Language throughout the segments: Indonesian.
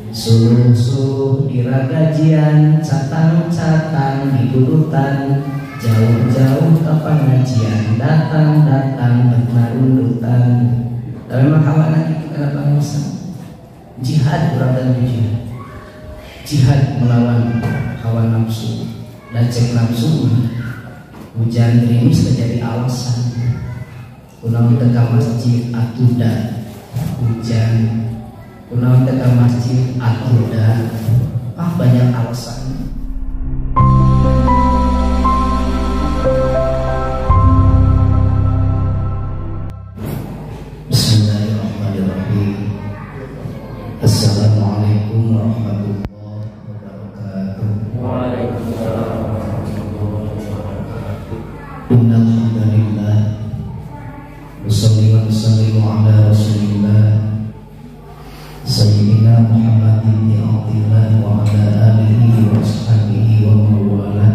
Suruh-suruh diragajian, catang-catang di urutan, jauh-jauh ke pengajian, datang-datang bermarundutan. Tapi memang hawa lagi kenapa Musa? Jihad kurang dan jihad. Jihad melawan hawa nafsu dan cek nafsu. Hujan gerimis menjadi alasan. Kunaon teka masjid atuda hujan. Kunaon teka masjid atuda. Banyak alasan. Bismillahirrahmanirrahim. Assalamualaikum warahmatullahi wabarakatuh. Waalaikumsalam warahmatullahi wabarakatuh. Innal hamdalillah wa nusallimu ala rasulillah sayyidina Muhammadin bin Abdillah wa ala alihi wa sahbihi wa mawalah.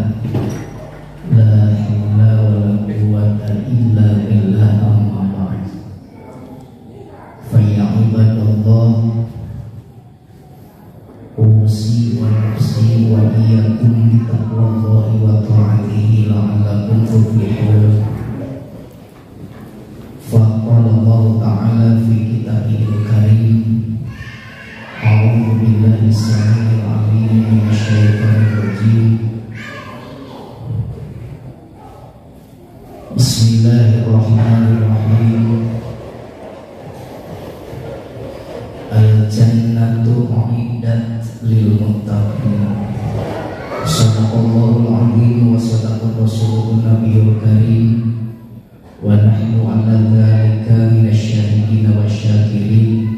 La haula wa la quwwata illa billah, amma ba'd. Fa ya ibadallah, usi wa nafsi wa iyyakum bi taqwallahi wa ta'atihi la'allakum tuflihun. Faqala Allah ta'ala fi kitabihil karim, a'udzu billahi as-sami'il 'alim minasy syaithanir rajim. Bismillahirrahmanirrahim. Al-jannatu u'iddat lil muttaqin. Shadaqallahul 'azim wa shadaqa rasulun nabiyul karim. Wa nahnu 'ala dzalika minasy syahidin wasyakirin.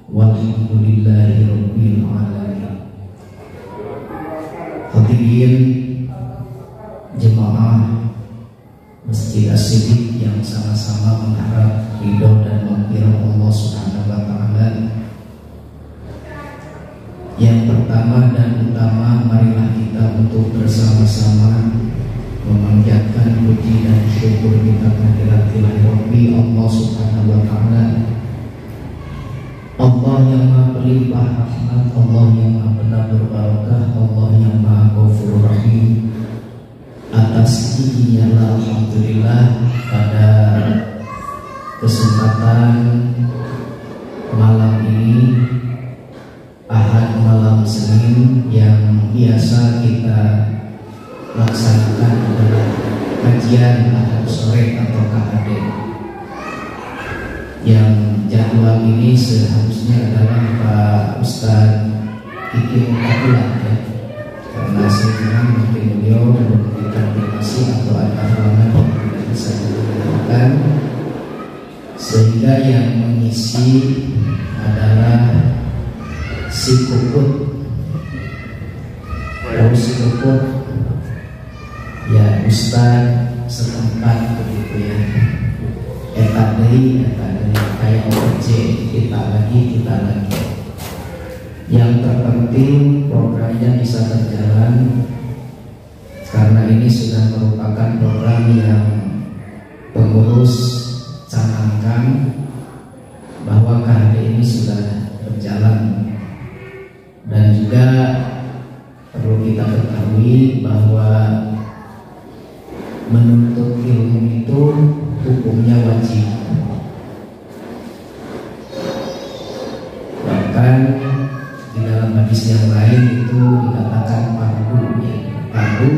Walhamdulillahi rabbil alamin. Hadirin jemaah Masjid As-Siddiq yang sama-sama mengharap ridho dan maghfirah Allah Subhanahu wa taala. Yang pertama dan utama, marilah kita untuk bersama-sama memanjatkan puji dan syukur kita kehadirat Ilahi Allah Subhanahu wa taala. Allah yang Maha Pelimpah Rahmat, Allah yang Maha Penuh Berbarakah, Allah yang Maha Ghafurur Rahim. Atas izinnya alhamdulillah pada kesempatan malam ini, Ahad malam Senin, yang biasa kita laksanakan adalah kajian Ahad sore atau KHD. Yang jadwal ini seharusnya adalah Pak Ustadz Kiki Mutawillah, ya. Karena sekarang mungkin beliau memberikan informasi atau ada halangan yang tidak bisa dilakukan, sehingga yang mengisi adalah si Puput. Lalu si Puput, ya Ustadz setempat begitu ya. Eta deui kayak OJ, kita lagi. Yang terpenting programnya bisa berjalan, karena ini sudah merupakan program yang pengurus canangkan bahwa KHD ini sudah berjalan. Dan juga perlu kita ketahui bahwa menuntut ilmu itu hukumnya wajib. Bahkan di dalam hadis yang lain itu dikatakan fardu, ya. Fardu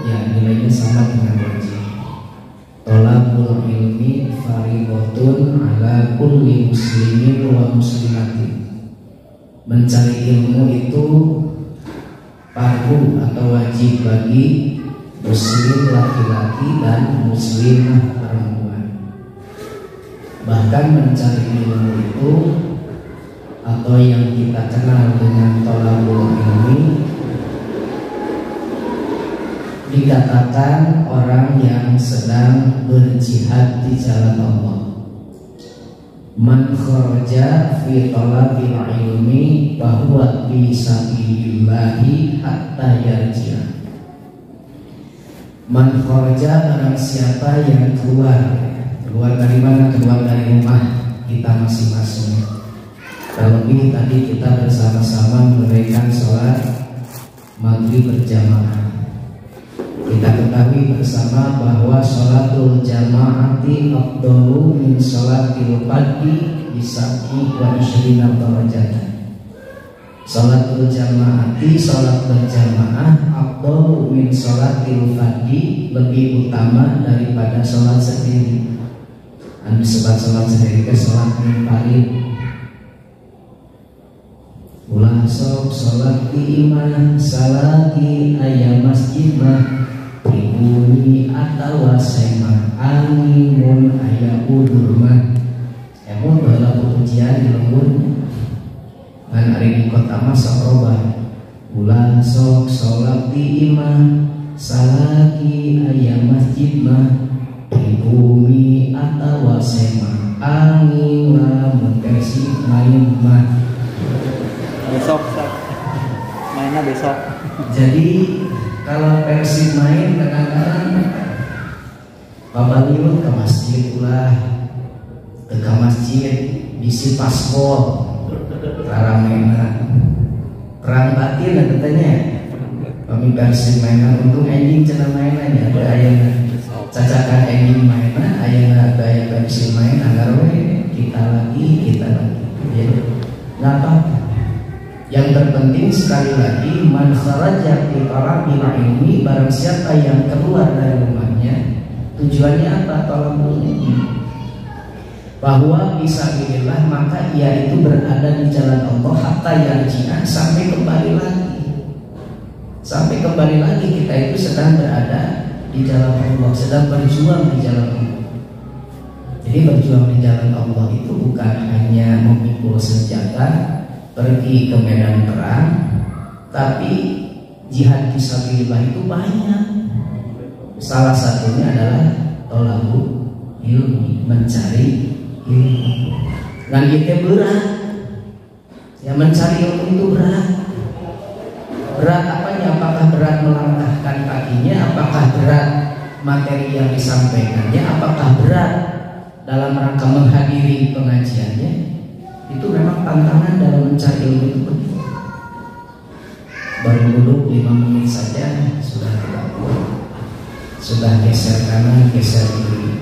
yang nilainya sama dengan wajib. Thalabul ilmi fardhatun ala kulli muslimin wa muslimatin. Mencari ilmu itu fardu atau wajib bagi muslim laki-laki dan muslimah perempuan. Bahkan mencari ilmu itu atau yang kita kenal dengan thalabul ilmi dikatakan orang yang sedang berjihad di jalan Allah. Man kharaja fi talabil ilmi bahwa fi sabilillahi hatta yarji'a. Man kharaja, barang siapa yang keluar dari mana? Keluar dari rumah kita masing-masing. Terlebih tadi kita bersama-sama menunaikan sholat maghrib berjamaah. Kita ketahui bersama bahwa sholatul jamaati afdalu min sholatil fardhi bisab'i wa ishrina darajatan. Sholatul jamaati, sholat berjamaah, afdalu min sholatil fardhi, lebih utama daripada sholat sendiri. Anu sebab sholat sendiri ke sholat munfarid. Ulah sok sholat di imah salati ayam masjid mah pribumi atau sema animun ayam udur mah emun bala pujian di lembun ngan ari di kota masa robah. Ulah sok sholat di imah salati ayam masjid mah pribumi atau sema angin lamun persib main mah besok mainnya besok. Jadi kalau Persib main kadang-kadang babaliun ke masjid ulah ke masjid bisi paspor raramena perang batin katanya kami Persib mainan untung ending cenah mainannya ada ayana cacakan ending mainan ayana gaya Persib main agar kita lagi ya nggak apa-apa. Yang terpenting sekali lagi man kharaja fi talabil ilmi, barang siapa yang keluar dari rumahnya tujuannya apa? Talabul ilmi, bahwa fisabilillah, maka ia itu berada di jalan Allah hatta yarji'a, sampai kembali lagi. Sampai kembali lagi kita itu sedang berada di jalan Allah, sedang berjuang di jalan Allah. Jadi berjuang di jalan Allah itu bukan hanya memikul senjata pergi ke medan perang, tapi jihad fisabilillah itu banyak. Salah satunya adalah thalabul ilmi, mencari ilmu. Dan kita berat, ya mencari ilmu itu berat. Berat apanya? Apakah berat melangkahkan kakinya? Apakah berat materi yang disampaikannya? Apakah berat dalam rangka menghadiri pengajiannya? Itu memang tantangan dalam mencari ilmu itu begitu. Baru duduk 5 menit saja sudah tidak kuat, sudah geser kanan geser kiri.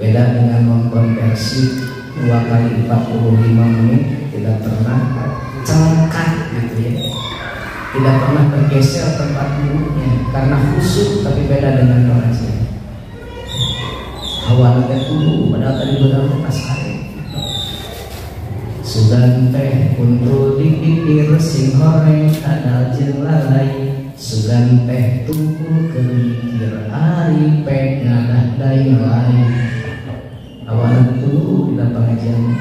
Beda dengan mengkonversi 2 kali 45 menit, tidak pernah cengkat gitu ya, tidak pernah bergeser tempat duduknya karena khusyuk. Tapi beda dengan pengajian, awalnya dulu padahal tadi benar pas hari sugan teh untuk dipikir sing horeng kadal jeung lalai, sugan teh tungkul kemikir ari pek ngadah dai lain. Awalan dulu di pengajian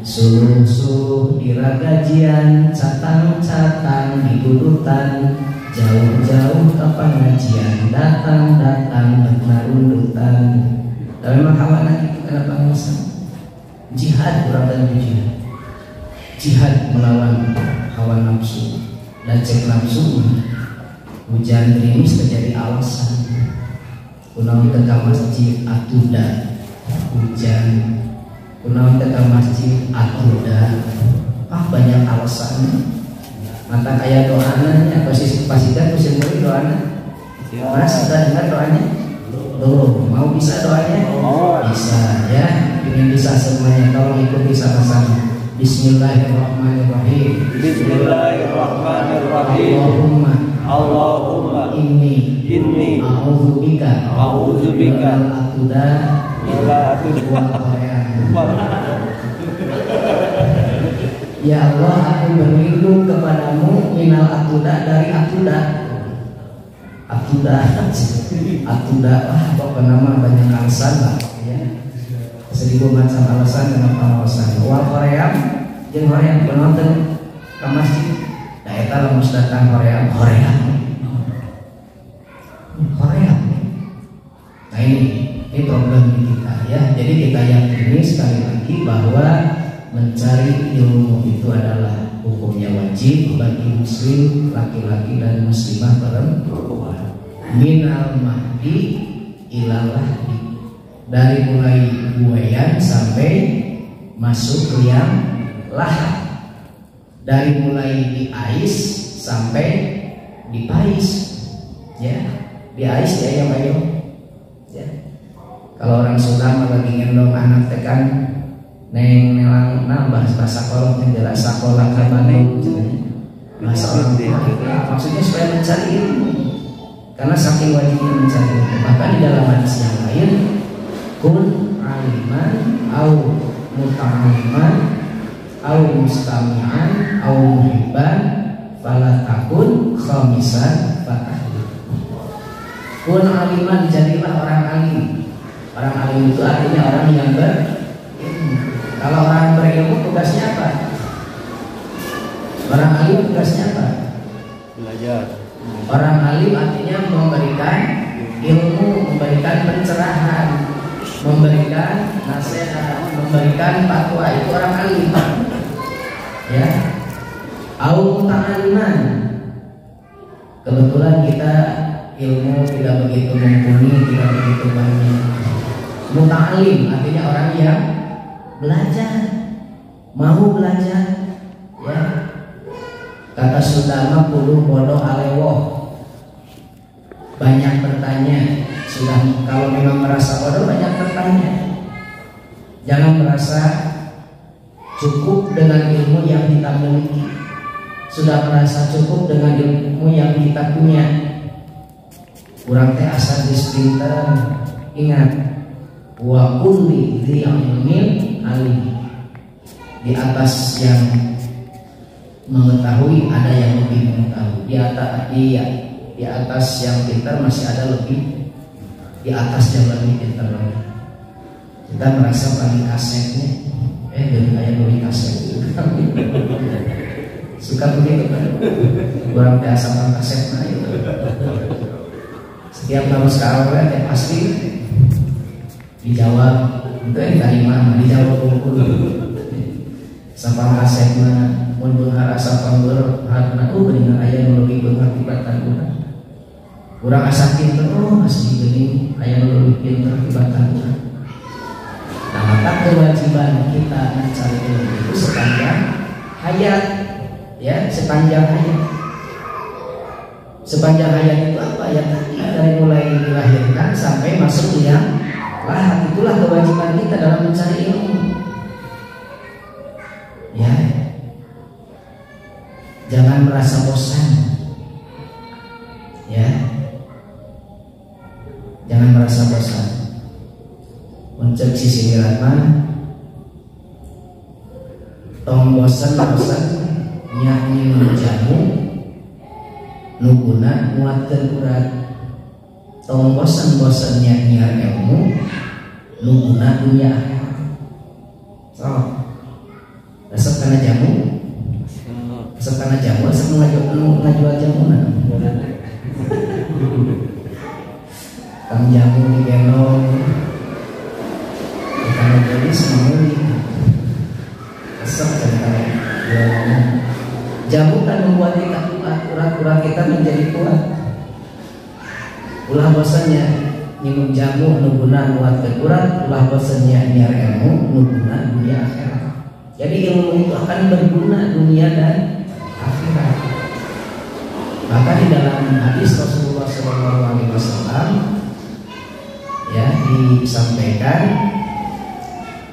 suruh diragajian, catang-catang di dudutan, jauh-jauh ke pengajian, datang-datang bernarudutan. Dan memang awalan itu kena pengusaha jihad, kurang jihad, jihad melawan hawa nafsu. Dan cek nafsu hujan gerimis terjadi alasan kunaon teh ka masjid atuda hujan, kunaon teh ka masjid atuda banyak alasan. Mata kayak doanya pasti kan musim baru doanya. Mas sudah dengar doanya? Tuh, mau bisa doanya? Bisa ya. Ingin bisa semuanya, tolong ikuti sama-sama. Bismillahirrahmanirrahim. Bismillahirrahmanirrahim. Allahumma inni a'udzubika minal atuda wal qayan. Ya Allah, aku berlindung kepadamu minal atuda, dari atuda. Atuda apa nama, banyak alasan lah ya. 1000 macam alasan kenapa alasan. Wal Korea, jeung Korea penonton ke masjid. Da eta lamun datang Korea. Nah ini problem kita ya. Jadi kita yakini sekali lagi bahwa mencari ilmu itu adalah hukumnya wajib bagi muslim laki-laki dan muslimah perempuan. Minal mahdi ilal lahdi, dari mulai buayan sampai masuk liang lahat. dari mulai diais sampai dipais, ya, diais ya ayam ya. Kalau orang Sunda lagi ngendong anak tekan neng nelang bahasa kolot yang jelas sekolah kabane bahasa orang tua, maksudnya supaya mencari ilmu, karena saking wajibnya mencari ilmu. Bahkan di dalam hadis yang lain, kun aliman au muta'aliman au mustami'an au muhibban fala takun khamisan fatahli. Kun aliman, jadilah orang alim. Orang alim itu artinya orang yang berilmu. Kalau orang berilmu tugasnya apa? Orang alim tugasnya apa? Belajar. Orang alim artinya memberikan ilmu, memberikan pencerahan, memberikan nasihat, memberikan fatwa. Itu orang alim, ya. Au muta'aliman, kebetulan kita ilmu tidak begitu mumpuni, tidak begitu banyak. Muta'alim artinya orang yang belajar, mau belajar, ya. Kata Sudama puluh bodoh alewoh, banyak bertanya. Sudah, kalau memang merasa bodoh banyak bertanya. Jangan merasa cukup dengan ilmu yang kita miliki. Sudah merasa cukup dengan ilmu yang kita punya. Kurang teh asal pinter. Ingat, wa kulli dzil ilmin alim. Di atas yang mengetahui ada yang lebih mengetahui. Di atas yang pintar masih ada lebih. Di atas yang lebih pintar lagi. Kita merasa paling kasetnya. Dari kayak beli kaset. Suka begitu kan? Kurang biasa paling kaset nah itu. Setiap harus ke awal ya pasti dijawab. Itu yang dari mana? Dijawab dulu. Sampai kasetnya mun beunghar asa pangeur harna geuning aya nu leuwih beunghar tibatan urang. Urang asa pinter asli geuning aya nu leuwih pinter tibatan urang. Nah, maka kewajiban kita mencari ilmu itu sepanjang hayat, ya, sepanjang hayat. Sepanjang hayat itu apa ya? Dari mulai dilahirkan sampai masuk liang lahat, itulah kewajiban kita dalam mencari ilmu. Ya, jangan merasa bosan, ya, jangan merasa bosan. Mencek sisi miratman, tong bosan nyanyi menjamu, nuguna muatkeun urat. Tong bosan nyanyi ilmu, nuguna dunia akhirat. So, resep kana jamu, resep kana jamu, resep ngajual jamu nah. Kang jamu digendong, kana beli semuli, resep kana jual jamu kan membuat kita kuat, urat-urat kita menjadi kuat. Ulah bosannya minum jamu nuguna muatkeun urat, ulah bosannya nyiar ilmu nuguna dunia akhirat. Jadi ilmu itu akan berguna dunia dan akhirat. Maka di dalam hadis Rasulullah SAW ya disampaikan,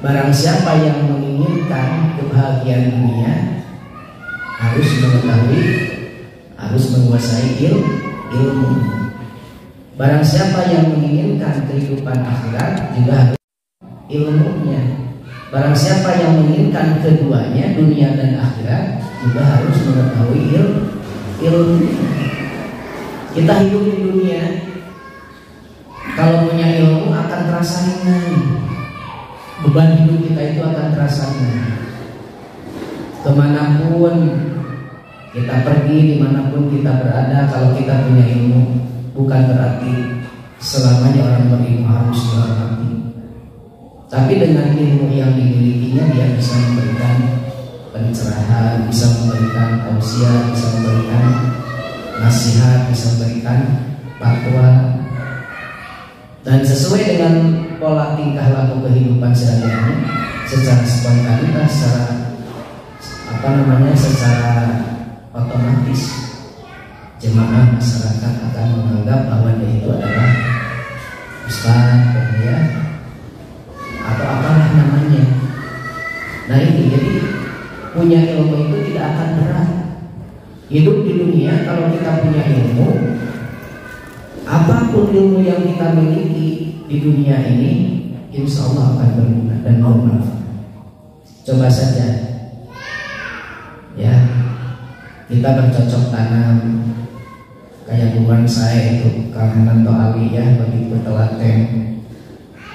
barang siapa yang menginginkan kebahagiaan dunia harus mengetahui, harus menguasai ilmu. Barang siapa yang menginginkan kehidupan akhirat juga harus ilmunya. Barang siapa yang menginginkan keduanya, dunia dan akhirat, juga harus mengetahui ilmu. Kita hidup di dunia, kalau punya ilmu akan terasa ringan. Beban hidup kita itu akan terasa ringan. Kemanapun kita pergi, dimanapun kita berada, kalau kita punya ilmu, bukan berarti selamanya orang berilmu harus dihormati. Tapi dengan ilmu yang dimilikinya, dia bisa memberikan pencerahan, bisa memberikan tausiah, bisa memberikan nasihat, bisa memberikan fatwa. Dan sesuai dengan pola tingkah laku kehidupan sehari-hari, secara spontanitas, secara secara otomatis jemaah masyarakat akan menganggap bahwa dia itu adalah ustaz, ya, atau apalah namanya. Nah ini jadi punya ilmu itu tidak akan berat. Hidup di dunia kalau kita punya ilmu, apapun ilmu yang kita miliki di dunia ini, insya Allah akan berguna dan bermanfaat. Coba saja, ya, kita bercocok tanam kayak buruan saya itu Kang Hananto Ali, ya, begitu telaten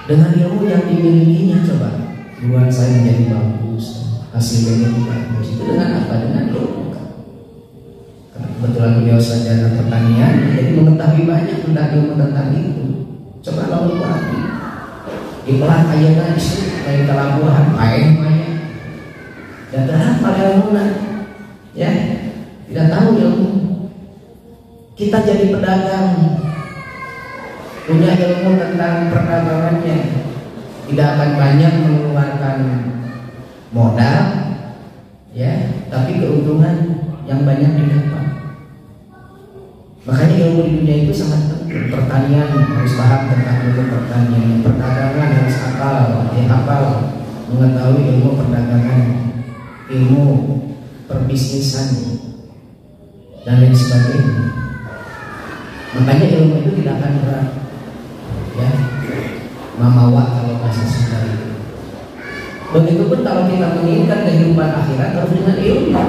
dengan ilmu yang dimilikinya. Coba buruan saya menjadi bagus, hasilnya menjadi bagus. Itu dengan apa? Dengan ilmu. Kebetulan beliau sarjana pertanian, jadi mengetahui banyak tentang ilmu tentang itu. Coba lalu berarti dipelah kayaknya isu dari kelabuhan paeng maya dan terhadap pada ilmu, ya, tidak tahu ilmu. Kita jadi pedagang, punya ilmu tentang perdagangannya, tidak akan banyak mengeluarkan modal, ya, tapi keuntungan yang banyak didapat. Makanya ilmu di dunia itu sangat penting. Pertanian harus paham tentang ilmu pertanian, perdagangan harus hafal, mengetahui ilmu perdagangan, ilmu perbisnisan, dan lain sebagainya. Makanya ilmu itu tidak akan berat, ya, mamawa kalau bahasa Sunda itu. Begitupun kalau kita menginginkan kehidupan akhirat harus dengan ilmu.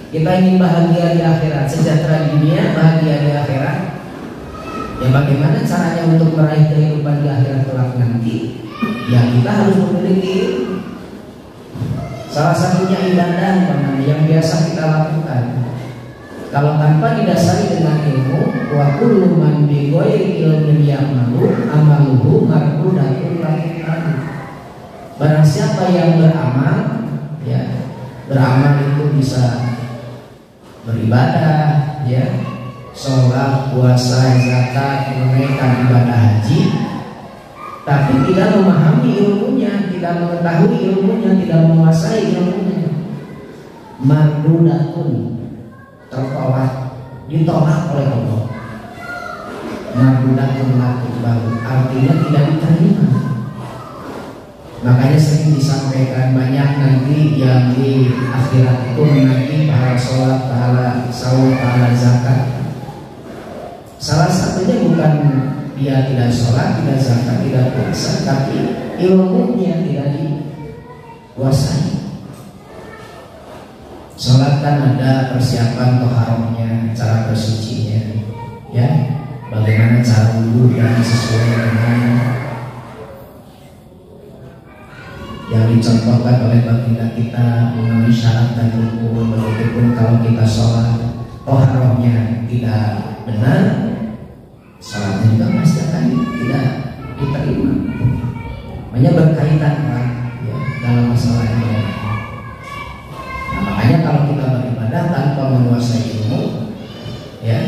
Kita ingin bahagia di akhirat, sejahtera di dunia, bahagia di akhirat. Ya bagaimana caranya untuk meraih kehidupan di akhirat kelak nanti? Ya kita harus memiliki ilmu. Salah satunya ibadah yang biasa kita lakukan. Kalau tanpa didasari dengan ilmu, wa kullu man bi ghairi ilmin ya'malu amaluhu mardudatun lakitan. Barang siapa yang beramal, ya, beramal itu bisa beribadah, ya, sholat, puasa, zakat, menunaikan ibadah haji, tapi tidak memahami ilmunya, tidak mengetahui ilmunya, tidak menguasai ilmunya, mardudatun, ditolak oleh Allah. Mardudatun lakitan, artinya tidak diterima. Makanya sering disampaikan banyak nanti yang di akhirat itu menagih pahala sholat, pahala saum, pahala zakat. Salah satunya bukan dia tidak sholat, tidak zakat, tidak puasa, tapi ilmunya tidak dikuasai. Sholat kan ada persiapan toharohnya, cara bersucinya, ya, bagaimana cara wudhu dan sesuai dengan yang dicontohkan oleh baginda kita memenuhi syarat dan rukun. Begitupun kalau kita sholat toharohnya tidak benar, sholatnya juga pasti akan tidak diterima. Makanya berkaitan kan, ya, dalam masalah ini. Nah, makanya kalau kita beribadah tanpa menguasai ilmu, ya,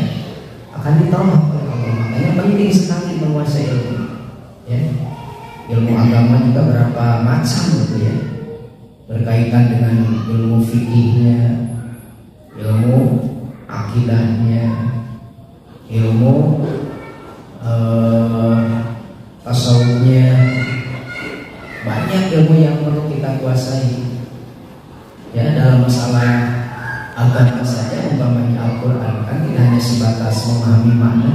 akan ditolak oleh Allah. Makanya penting sekali menguasai ilmu, ya. Ilmu agama juga berapa macam gitu, ya, berkaitan dengan ilmu fikihnya, ilmu akidahnya, ilmu tasawufnya, banyak ilmu yang perlu kita kuasai, ya, dalam masalah agama saja. Umpamanya Al-Quran kan tidak hanya sebatas memahami makna,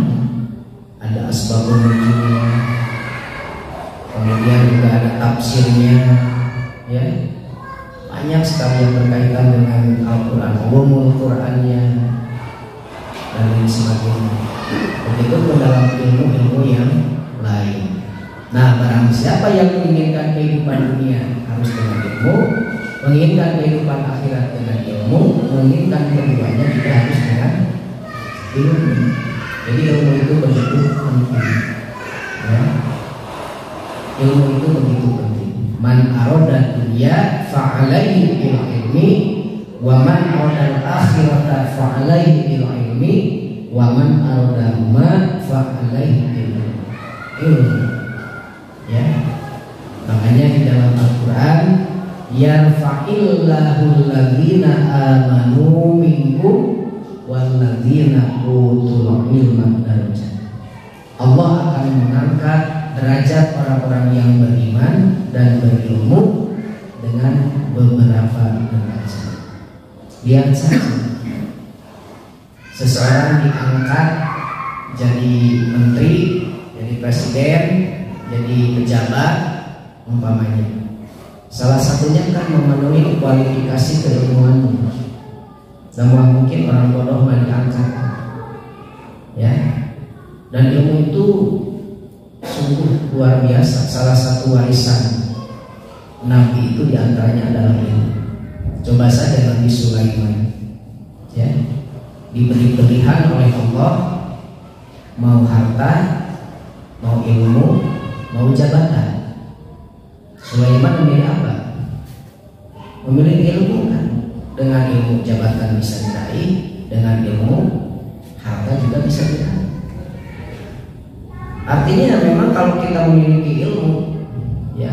ada asbabun nuzulnya, kemudian juga ada tafsirnya, ya, banyak sekali yang berkaitan dengan Al-Quran, ulumul Qurannya, dan lain sebagainya. Begitu pun dalam ilmu-ilmu yang lain. Nah, barang siapa yang menginginkan kehidupan dunia harus dengan ilmu, menginginkan kehidupan akhirat dengan ilmu, menginginkan keduanya juga harus dengan ilmu. Jadi ilmu itu begitu penting, ya. Ilmu itu begitu penting. Man aroda dunya fa'alaihi bil ilmi, wa man aroda akhirata fa'alaihi bil ilmi, wa man aroda ma fa'alaihi bil ilmi. Ya, makanya di dalam Al-Quran yarfa'illahu alladzina amanu minkum walladzina utul ilma darajat. Allah akan mengangkat derajat orang-orang yang beriman dan berilmu dengan beberapa derajat. Lihat saja, seseorang diangkat jadi menteri, jadi presiden, jadi pejabat umpamanya. Salah satunya kan memenuhi kualifikasi keilmuan. Namun mungkin orang bodoh mau diangkat, ya. Dan ilmu itu sungguh luar biasa. Salah satu warisan Nabi itu diantaranya adalah ilmu. Coba saja Nabi Sulaiman, ya, diberi pilihan oleh Allah, mau harta, mau ilmu, mau jabatan. Sulaiman memilih apa? Memilih ilmu kan. Dengan ilmu jabatan bisa diraih, dengan ilmu harta juga bisa diraih. Artinya memang kalau kita memiliki ilmu, ya,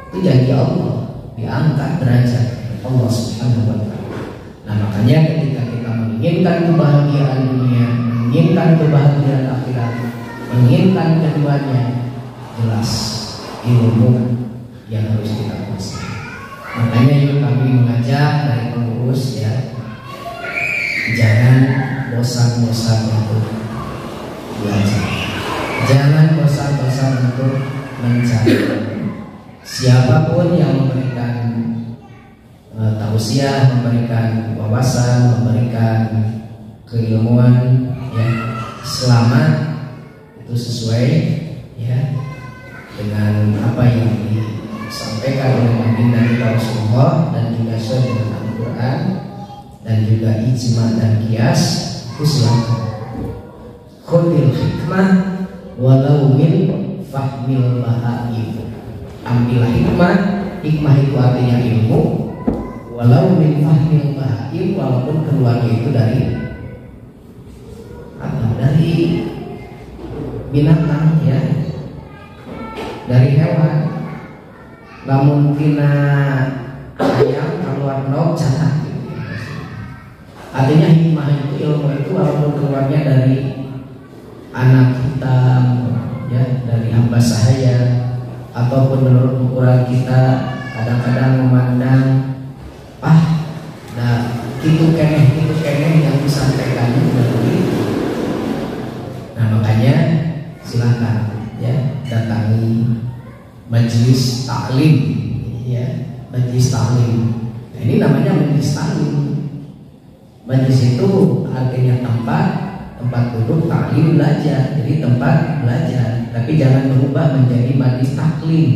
itu janji Allah, diangkat derajat Allah Subhanahu wa ta'ala. Nah, makanya ketika kita menginginkan kebahagiaan dunia, menginginkan kebahagiaan akhirat, menginginkan keduanya, jelas ilmu yang harus kita kuasai. Makanya yuk kami mengajak dari pengurus, ya, jangan bosan-bosan untuk belajar, jangan bosan-bosan untuk mencari. Siapapun yang memberikan tausiah, memberikan wawasan, memberikan keilmuan, ya, selama itu sesuai, ya, dengan apa yang disampaikan oleh baginda kita Rasulullah dan juga sesuai dengan Al-Quran dan juga ijma dan qiyas, itu silakan. Khudil hikmah walau min fahmil bahaim. Ambillah hikmah. Hikmah itu artinya ilmu. Walau min fahmil bahaim, walaupun keluarnya itu dari apa? Dari binatang, ya, dari hewan. Namun tina ayam keluar nok catat. Artinya hikmah itu, ilmu itu walaupun keluarnya dari anak hitam, ya, dari hamba sahaya, ataupun menurut ukuran kita kadang-kadang memandang nah itu keneh yang disampaikan dari. Nah, makanya silakan, ya, datangi majelis taklim, ya, majelis taklim. Nah, ini namanya majelis taklim. Majelis itu artinya tempat duduk taklim, belajar. Jadi tempat belajar, tapi jangan berubah menjadi majelis taklim.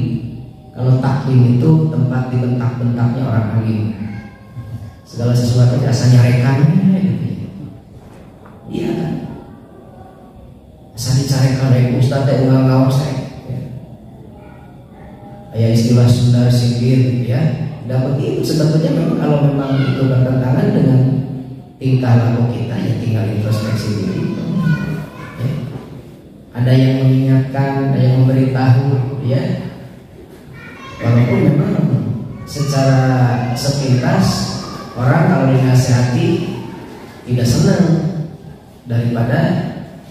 Kalau taklim itu tempat dibentak-bentaknya orang alim, segala sesuatu rasanya rekannya, gitu. Iya kan? Asal dicarekan dari ustaz teh ulang ngawas saya. Ya, istilah Sunda singgir, ya. Dan begitu sebetulnya memang kalau memang itu bertentangan dengan tingkah laku kita, ya tinggal introspeksi diri. Ya. Ada yang mengingatkan, ada yang memberitahu, ya. Walaupun memang secara sepintas orang kalau dinasihati tidak senang, daripada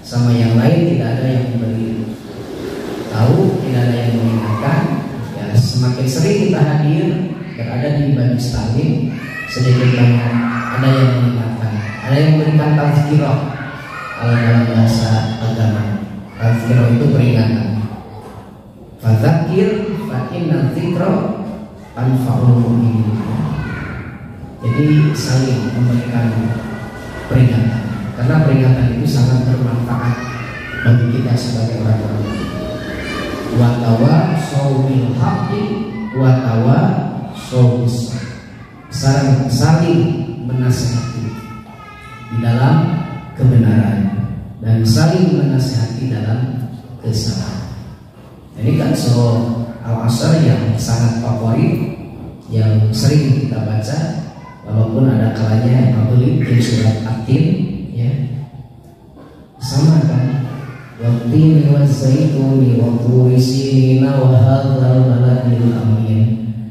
sama yang lain tidak ada yang memberi tahu, tidak ada yang mengingatkan. Ya, semakin sering kita hadir berada di majelis taklim, sedikit banyak ada yang mengingatkan, ada yang memberikan tazkirah. Kalau dalam bahasa agama, tazkirah itu peringatan. Fadzakir fa inna dzikra anfa'ul mu'minin. Jadi saling memberikan peringatan, karena peringatan itu sangat bermanfaat bagi kita sebagai orang-orang. Wa tawassaw bil haqqi wa tawassaw bis sabr. Saling menasihati di dalam kebenaran dan saling menasihati dalam kesabaran. Ini kan surah Al-Asr yang sangat favorit, yang sering kita baca, walaupun ada kalanya apabila di surat At-Tin, ya, sama kan, wa-tin wa-zaitun wa turi sinina wa hadzal baladil amin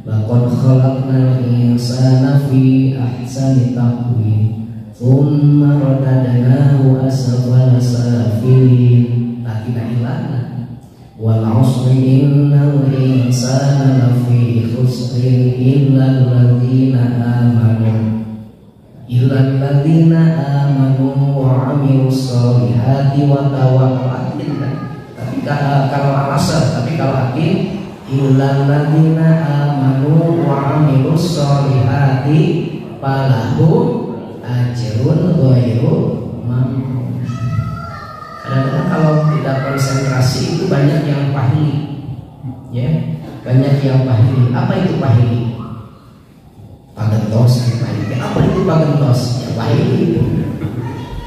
Laqad khalaqnal insana fi ahsani taqwim tsumma radadnahu asfala safilin. Takina ilana wal 'asri innal insana lafi khusrin illal ladzina amanu wa 'amilus sholihati wa tawakkalu. Tapi kalau al-asr, tapi kalau akhir illal ladzina amanu wa 'amilus sholihati falahum ajrun ghairu mamnun. Kadang-kadang kalau tidak konsentrasi itu banyak yang pahili, ya, banyak yang pahili. Apa itu pahili? Pagentos, pahili. Apa itu pagentos? Ya pahili.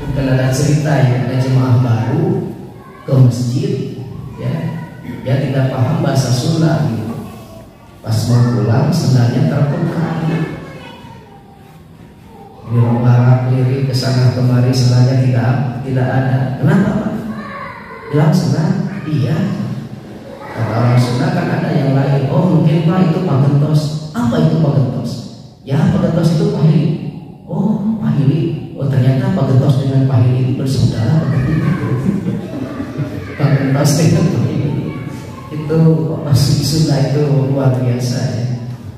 Bukan ada cerita ya, ada jemaah baru ke masjid, ya, dia tidak paham bahasa Sunda. Gitu. Pas mau pulang, sendalnya tertukar. Dilonggar lirik ke sana kemari, sendalnya tidak ada. Kenapa Pak? Bilang Sunda, iya. Kata orang Sunda kan ada yang lain. Oh mungkin Pak itu pagentos. Apa itu pagentos? Ya pagentos itu pahili. Oh pahili. Oh ternyata pagentos dengan pahili itu bersaudara. Pagentos dengan pahili itu masih di Sunda itu luar biasa ya.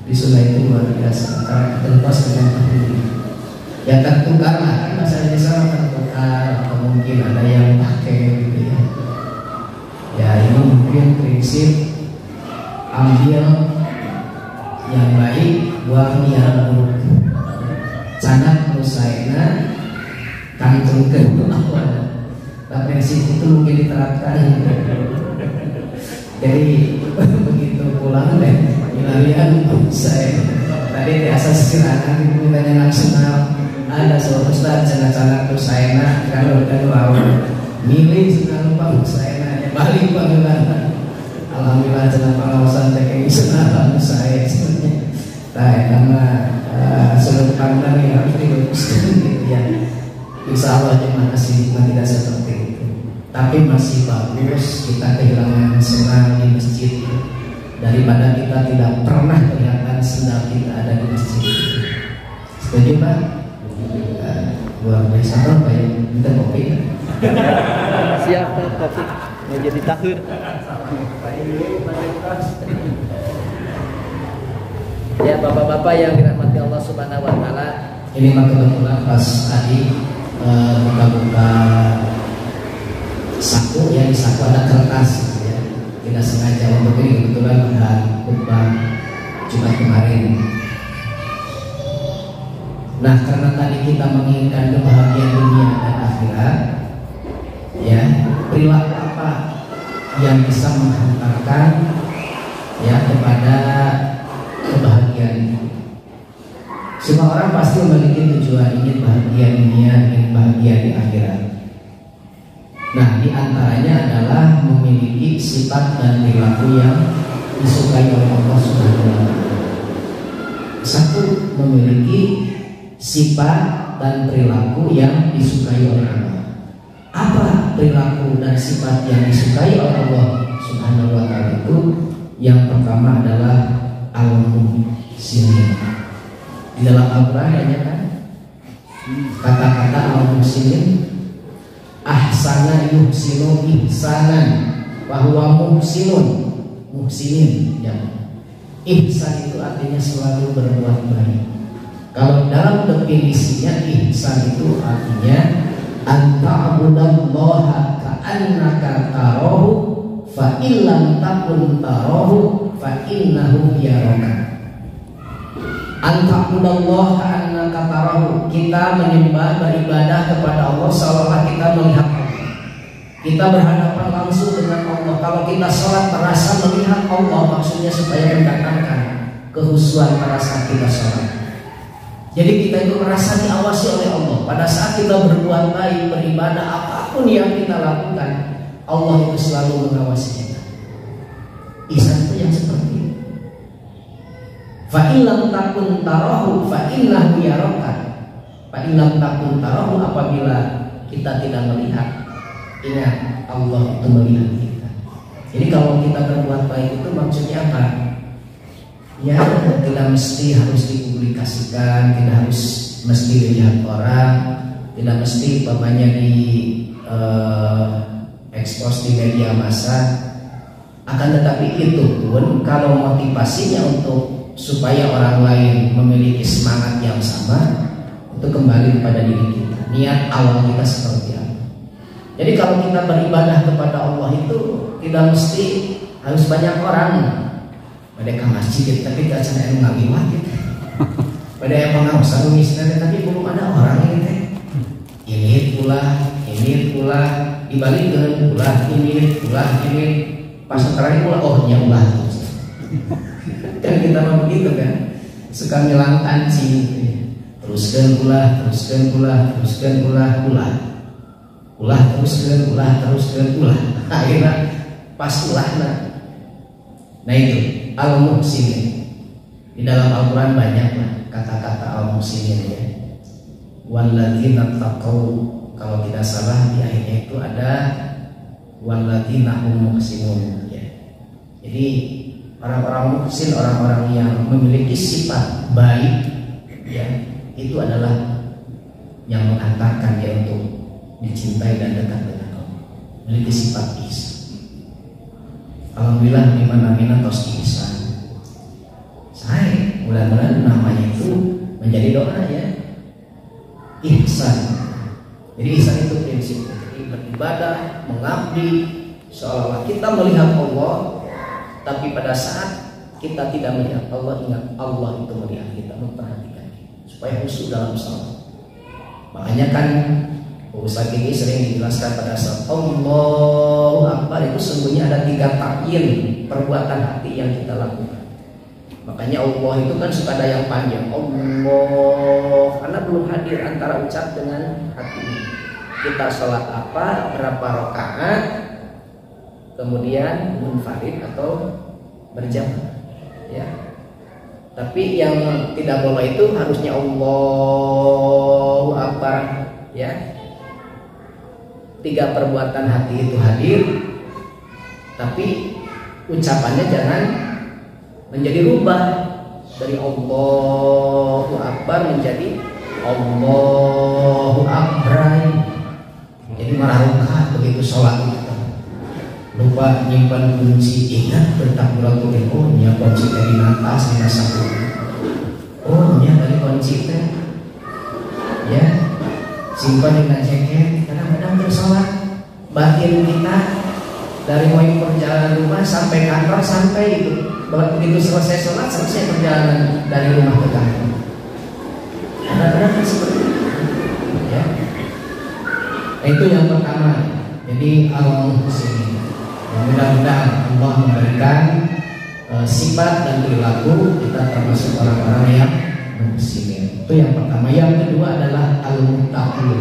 Di Sunda itu luar biasa. Antara pagentos dengan pahili. Ya tertukar lah, kan bahasa Indonesia tertukar, atau mungkin ada yang pakai gitu ya. Ya ini mungkin prinsip ambil yang baik, buang yang buruk. Canak rusaina kantungkeun apa. Nah prinsip itu mungkin diterapkan. Jadi begitu pulang deh, kalian saya tadi biasa sekiranya ibu tanya nasional. Ada seorang ustaz cana-cana tuh saya kalau lawan milih senang lupa saya balik panggilan. Alhamdulillah cana pengawasan teknik senang saya sebenarnya. Nah karena sudut pandang yang harus diluruskan gitu ya. Insya Allah cuma masih tidak seperti itu. Tapi masih bagus kita kehilangan senang di masjid daripada kita tidak pernah kelihatan sendal kita ada di masjid. Setuju Pak? Luar biasa kan Pak ya, minta kopi kan? Siap kopi, mau jadi tahur. Ya bapak-bapak yang dirahmati Allah Subhanahu Wa Taala, ini mah kebetulan pas tadi buka-buka saku ya, di saku ada kertas gitu ya, tidak sengaja untuk ini kebetulan ada khutbah Jumat kemarin. Nah karena tadi kita menginginkan kebahagiaan dunia dan akhirat, ya perilaku apa yang bisa menghantarkan ya kepada kebahagiaan? Semua orang pasti memiliki tujuan, ingin bahagia dunia, ingin bahagia di akhirat. Nah di antaranya adalah memiliki sifat dan perilaku yang disukai oleh Allah Subhanahu Wa Taala. Satu, memiliki sifat dan perilaku yang disukai oleh Allah. Apa perilaku dan sifat yang disukai oleh Allah Subhanahu Wa Taala itu? Yang pertama adalah al-muhsinin. Di dalam Al-Quran ya kan kata-kata al-muhsinin, ahsana yuhsinu ihsanan wa huwa muhsinun. Muhsinin ya. Ihsan itu artinya selalu berbuat baik. Kalau dalam definisinya ihsan itu artinya anta'budallaha ka'annaka tarahu fa illam takun tarahu fa innahu yaraka. Anta'budallaha ka'annaka tarahu, kita menyembah beribadah kepada Allah seolah kita melihat Allah. Kita berhadapan langsung dengan Allah. Kalau kita sholat merasa melihat Allah, maksudnya supaya mendatangkan kehusuan pada saat kita sholat. Jadi kita itu merasa diawasi oleh Allah. Pada saat kita berbuat baik, beribadah, apapun yang kita lakukan, Allah itu selalu mengawasi kita. Ihsan itu yang seperti itu. Fa illam takun tarahu fa innahu yaraka. Fa illam takun tarahu, apabila kita tidak melihat, ingat Allah itu melihat kita. Jadi kalau kita berbuat baik itu maksudnya apa? ya tidak mesti harus dipublikasikan, tidak harus mesti dilihat orang, tidak mesti umpamanya di ekspos di media massa. Akan tetapi itu pun kalau motivasinya untuk supaya orang lain memiliki semangat yang sama, itu kembali kepada diri kita, niat awal kita seperti apa. Jadi kalau kita beribadah kepada Allah itu tidak mesti harus banyak orang. Pada ke masjid tapi tidak ada yang ngawiwat gitu. Pada yang pengawasan misalnya tapi belum ada orang ini. Ini pula dibalikkan pula ini pas terakhir pula nyambah. Kan kita mau begitu kan, suka ngilang kancing. Teruskan pula akhirnya pas ulah. Nah itu al-muhsinin. Di dalam Al-Quran banyak kata-kata al-muhsinin ya. Walladzina taqaw, kalau tidak salah di akhirnya itu ada walladzina hum muhsinun ya. Jadi orang-orang muhsin, orang-orang yang memiliki sifat baik ya, itu adalah yang mengantarkan dia untuk dicintai dan dekat dengan Allah. Memiliki sifat ihsan. Alhamdulillah dimana-mana tos ihsan. Saya mudah-mudahan namanya itu menjadi doa ya. Ihsan. Jadi ihsan itu prinsip. Jadi beribadah, mengabdi, seolah-olah kita melihat Allah, tapi pada saat kita tidak melihat Allah, ingat Allah itu melihat kita, memperhatikan kita, supaya khusyuk dalam salat. Makanya kan Ustaz ini sering dijelaskan pada saat Allahu Akbar itu sesungguhnya ada 3 ta'yin perbuatan hati yang kita lakukan. Makanya Allah itu kan suka ada yang panjang, Allah, karena belum hadir antara ucap dengan hati. Kita sholat apa, berapa rakaat, kemudian munfarid atau berjamaah ya. Tapi yang tidak boleh itu harusnya Allahu Akbar ya. 3 perbuatan hati itu hadir, tapi ucapannya jangan menjadi rubah dari Allahu Akbar menjadi Allahu Akbar. Jadi marah begitu sholat kita lupa nyimpan kunci, ingat bertakbiratul ihram, nya kunci dari atas di saku. Nya dari kunci teh ya simpan dengan ceket. Kadang-kadang bersolat batin kita dari mulai perjalanan rumah sampai kantor, sampai itu begitu selesai sholat, selesai perjalanan dari rumah ke kantor. Kadang-kadang kan seperti itu ya. Nah, itu yang pertama. Jadi al-muhsinin. Mudah-mudahan Allah memberikan sifat dan perilaku kita termasuk orang-orang yang muhsinin. Itu yang pertama. Yang kedua adalah al-muttaqin.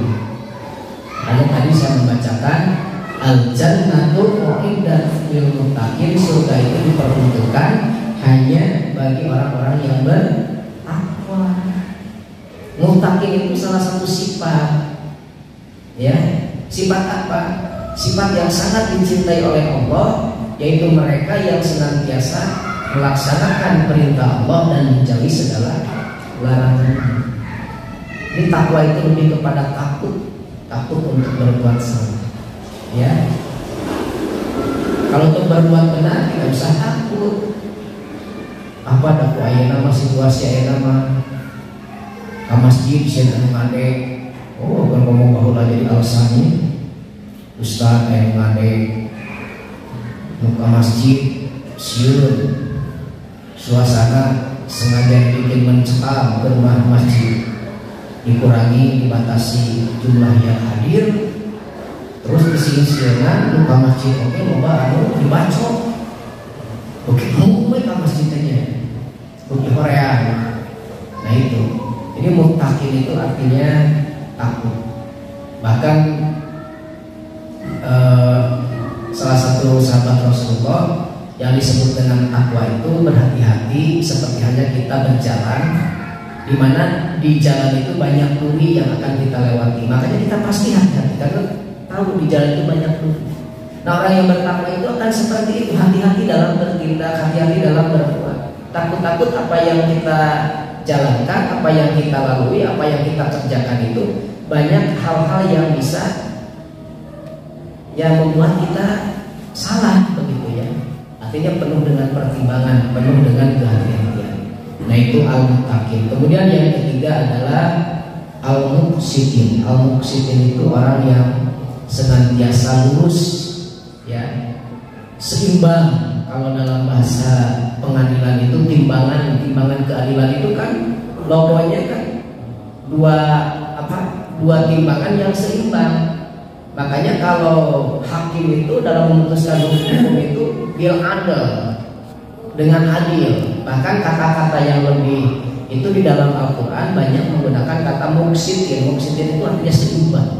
Lalu tadi saya membacakan al-jannatu u'iddat lil muttaqin, surga itu diperuntukkan hanya bagi orang-orang yang bertakwa. Muttaqin itu salah satu sifat ya. Sifat apa? Sifat yang sangat dicintai oleh Allah, yaitu mereka yang senantiasa melaksanakan perintah Allah dan menjauhi segala larangan. Ini takwa itu lebih kepada takut untuk berbuat salah ya. Kalau untuk berbuat benar tidak usah takut. Apa daku ayeuna mah situasi ayeuna mah ka masjid sieun anu ngade, bukan ngomong bahwa jadi alasannya Ustaz anu ngade nu ka masjid sieun suasana sengaja bikin mencekam ke rumah masjid, dikurangi, dibatasi jumlah yang hadir, terus dising-singan lu ka masjid oke loba anu dibacok oke mulai ka masjid aja oke horean. Nah itu, ini muttaqin itu artinya takut. Bahkan salah satu sahabat Rasulullah yang disebut dengan takwa itu berhati-hati seperti hanya kita berjalan, di mana di jalan itu banyak duri yang akan kita lewati. Makanya kita pasti hati-hati karena tahu di jalan itu banyak duri. Nah, orang yang bertakwa itu akan seperti itu, hati-hati dalam bertindak, hati-hati dalam berbuat. Takut-takut apa yang kita jalankan, apa yang kita lalui, apa yang kita kerjakan itu banyak hal-hal yang bisa yang membuat kita salah begitu ya. Artinya penuh dengan pertimbangan, penuh dengan kehati-hatian. Nah itu al-muttaqin. Kemudian yang ketiga adalah al-muqsitin. Al-muqsitin itu orang yang senantiasa lurus ya, seimbang. Kalau dalam bahasa pengadilan itu timbangan keadilan itu kan logonya kan dua timbangan yang seimbang. Makanya kalau hakim itu dalam memutuskan hukum itu bil adil, dengan adil. Bahkan kata-kata yang lebih itu di dalam Al-Quran banyak menggunakan kata muqsitin. Muqsitin itu artinya seimbang.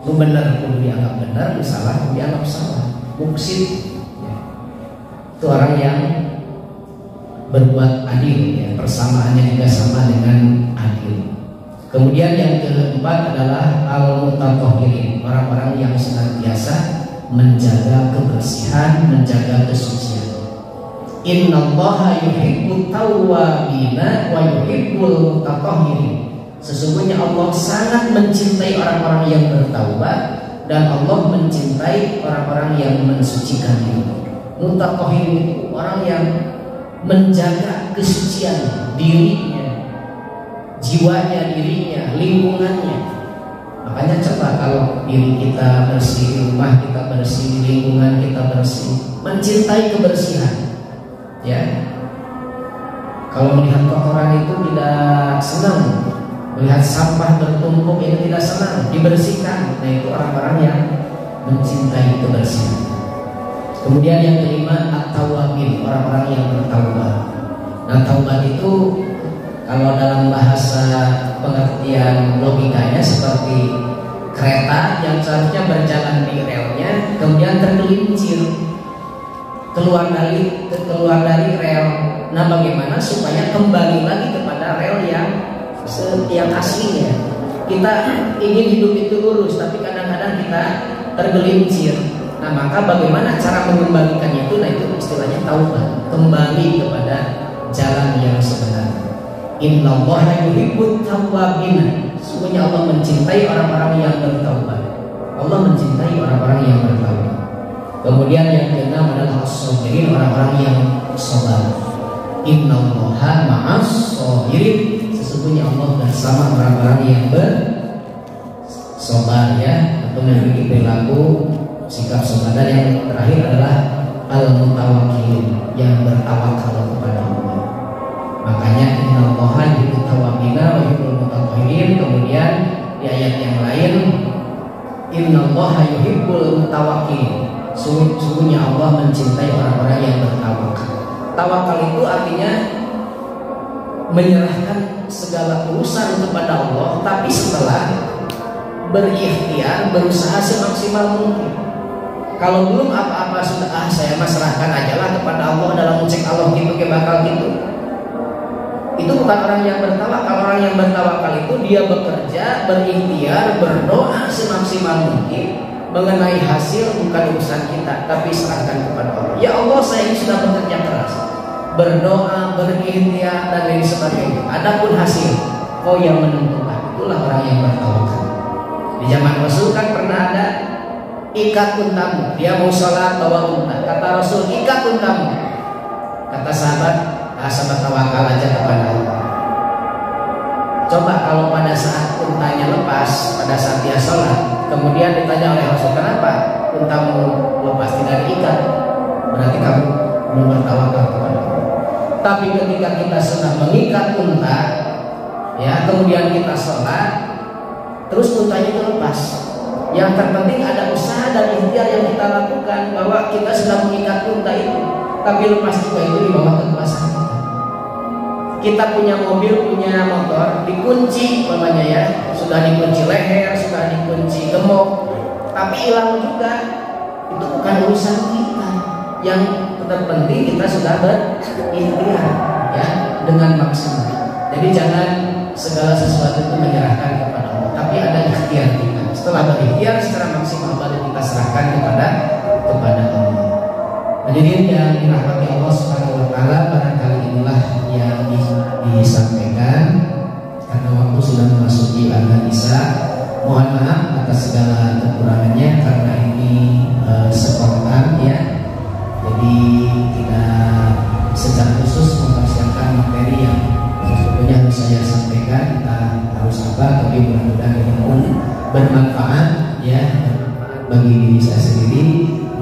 Lu benar pun dianggap benar, lu salah pun dianggap salah. Muqsit itu orang yang berbuat adil ya, persamaannya juga sama dengan adil. Kemudian yang keempat adalah al-mutatahhirin, orang-orang yang senantiasa menjaga kebersihan, menjaga kesucian. Innallaha yuhibbut tawwabina wa yuhibbul mutatahhirin. Sesungguhnya Allah sangat mencintai orang-orang yang bertaubat dan Allah mencintai orang-orang yang mensucikan diri. Mutatahhirin itu orang yang menjaga kesucian dirinya, jiwanya, dirinya, lingkungannya. Makanya coba kalau diri kita bersih, rumah kita bersih, lingkungan kita bersih, mencintai kebersihan ya. Kalau melihat kotoran itu tidak senang, melihat sampah bertumpuk itu tidak senang, dibersihkan. Nah itu orang-orang yang mencintai kebersihan. Kemudian yang kelima at-tawwabin, orang-orang yang bertaubat. Nah taubat itu kalau dalam bahasa pengertian logikanya seperti kereta yang seharusnya berjalan di relnya, kemudian tergelincir keluar dari rel. Nah bagaimana supaya kembali lagi kepada rel yang aslinya? Kita ingin hidup itu lurus, tapi kadang-kadang kita tergelincir. Nah maka bagaimana cara mengembalikannya itu? Nah itu istilahnya taubat, kembali kepada jalan yang sebenarnya. Innallaha yuhibbut tawwabin. Sesungguhnya Allah mencintai orang-orang yang bertaubat. Allah mencintai orang-orang yang bertaubat. Kemudian yang keenam adalah as-sabirin, orang-orang yang sabar. Innallaha ma'as sabirin. Sesungguhnya Allah bersama orang-orang yang bersabar ya, atau memiliki perilaku sikap sabar. Dan yang terakhir adalah al-mutawakkilin, yang bertawakal kepada Allah. Makanya innallaha yuhibbut tawwabina wa yuhibbul mutatahhirin. Kemudian di ayat yang lain innallaha yuhibbul mutawakkilin. Sungguhnya Allah mencintai orang-orang yang bertawakal. Tawakal itu artinya menyerahkan segala urusan kepada Allah, tapi setelah berikhtiar, berusaha semaksimal mungkin. Kalau belum apa-apa sudah saya serahkan ajalah kepada Allah dalam cek Allah gitu ke bakal gitu. Itu bukan orang yang bertawakal. Orang yang bertawakal itu dia bekerja, berikhtiar, berdoa semaksimal mungkin. Mengenai hasil bukan urusan kita, tapi serahkan kepada Allah. Ya Allah, saya ini sudah bekerja keras, berdoa, berikhtiar dan lain sebagainya. Adapun hasil Kau yang menentukan. Itulah orang yang bertawakal. Di zaman Rasul kan pernah ada ikat untamu. Dia mau sholat bawa unta. Kata Rasul, ikat untamu. Kata sahabat, sahabat tawakal aja kepada Allah. Coba kalau pada saat untanya lepas, pada saat dia sholat, kemudian ditanya oleh Rasul, kenapa untamu lepas tidak diikat? Berarti kamu belum bertawakal kepada Allah. Tapi ketika kita sudah mengikat unta, ya, kemudian kita sholat, terus untanya itu lepas. Yang terpenting ada usaha dan ikhtiar yang kita lakukan, bahwa kita sudah mengikat unta itu, tapi lepas juga itu di bawah kekuasaan kita. Kita punya mobil, punya motor, dikunci namanya ya, sudah dikunci leher, sudah dikunci gemuk, tapi hilang juga. Itu bukan urusan kita. Yang terpenting kita sudah berikhtiar ya dengan maksimal. Jadi jangan segala sesuatu itu menyerahkan kepada Allah, tapi ada ikhtiar kita. Setelah berikhtiar secara maksimal baru kita serahkan kepada Allah. Hadirin yang dirahmati Allah Subhanahu wa taala, barangkali inilah Mohon maaf atas segala kekurangannya karena ini spontan ya. Jadi tidak secara khusus mempersiapkan materi yang sesungguhnya harus saya sampaikan. Kita harus apa? Tapi mudah-mudahan ini pun bermanfaat ya bagi diri saya sendiri,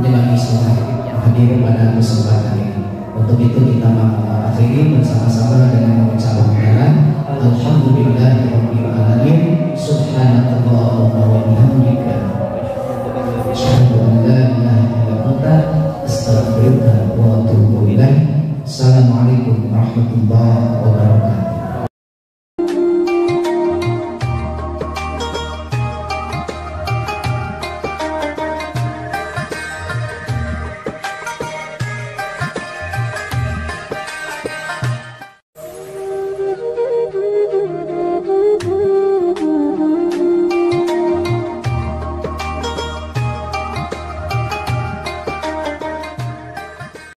bagi semua yang hadir pada kesempatan ini. Untuk itu kita akhiri bersama-sama dengan mengucapkan alhamdulillahirabbil alamin.